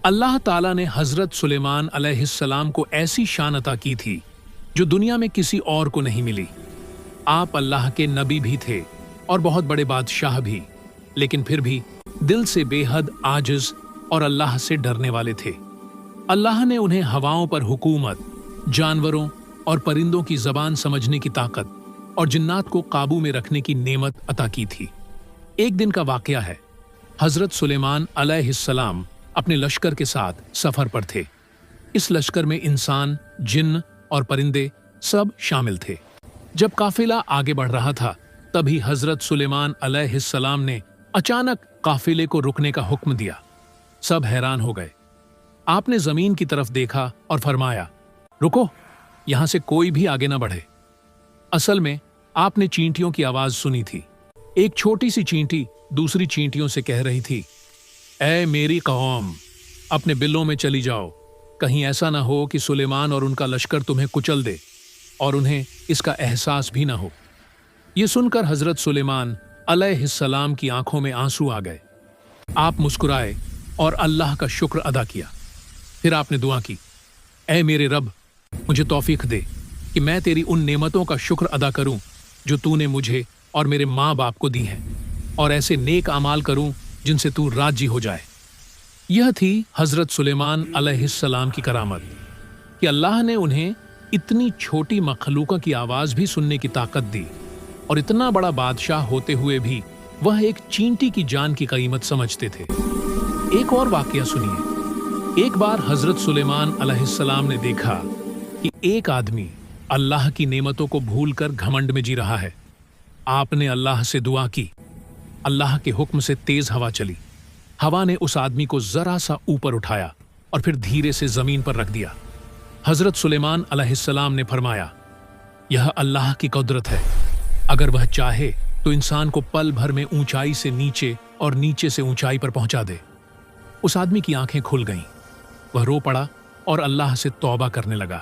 اللہ تعالیٰ نے حضرت سلیمان علیہ السلام کو ایسی شان عطا کی تھی جو دنیا میں کسی اور کو نہیں ملی۔ آپ اللہ کے نبی بھی تھے اور بہت بڑے بادشاہ بھی، لیکن پھر بھی دل سے بے حد عاجز اور اللہ سے ڈرنے والے تھے۔ اللہ نے انہیں ہواؤں پر حکومت، جانوروں اور پرندوں کی زبان سمجھنے کی طاقت اور جنات کو قابو میں رکھنے کی نعمت عطا کی تھی۔ ایک دن کا واقعہ ہے، حضرت سلیمان علیہ السلام اپنے لشکر کے ساتھ سفر پر تھے۔ اس لشکر میں انسان، جن اور پرندے سب شامل تھے۔ جب قافلہ آگے بڑھ رہا تھا تبھی حضرت سلیمان علیہ السلام نے اچانک قافلے کو رکنے کا حکم دیا۔ سب حیران ہو گئے۔ آپ نے زمین کی طرف دیکھا اور فرمایا، رکو، یہاں سے کوئی بھی آگے نہ بڑھے۔ اصل میں آپ نے چینٹیوں کی آواز سنی تھی۔ ایک چھوٹی سی چینٹی دوسری چینٹیوں سے کہہ رہی تھی، اے میری قوم، اپنے بلوں میں چلی جاؤ، کہیں ایسا نہ ہو کہ سلیمان اور ان کا لشکر تمہیں کچل دے اور انہیں اس کا احساس بھی نہ ہو۔ یہ سن کر حضرت سلیمان علیہ السلام کی آنکھوں میں آنسو آ گئے۔ آپ مسکرائے اور اللہ کا شکر ادا کیا۔ پھر آپ نے دعا کی، اے میرے رب، مجھے توفیق دے کہ میں تیری ان نعمتوں کا شکر ادا کروں جو تو نے مجھے اور میرے ماں باپ کو دی ہیں، اور ایسے نیک اعمال کروں جن سے تو راضی ہو جائے۔ یہ تھی حضرت سلیمان علیہ السلام کی کرامت کہ اللہ نے انہیں اتنی چھوٹی مخلوقہ کی آواز بھی سننے کی طاقت دی، اور اتنا بڑا بادشاہ ہوتے ہوئے بھی وہ ایک چینٹی کی جان کی قیمت سمجھتے تھے۔ ایک اور واقعہ سنیے۔ ایک بار حضرت سلیمان علیہ السلام نے دیکھا کہ ایک آدمی اللہ کی نعمتوں کو بھول کر گھمنڈ میں جی رہا ہے۔ آپ نے اللہ سے دعا کی۔ اللہ کے حکم سے تیز ہوا چلی۔ ہوا نے اس آدمی کو ذرا سا اوپر اٹھایا اور پھر دھیرے سے زمین پر رکھ دیا۔ حضرت سلیمان علیہ السلام نے فرمایا، یہ اللہ کی قدرت ہے، اگر وہ چاہے تو انسان کو پل بھر میں اونچائی سے نیچے اور نیچے سے اونچائی پر پہنچا دے۔ اس آدمی کی آنکھیں کھل گئیں، وہ رو پڑا اور اللہ سے توبہ کرنے لگا۔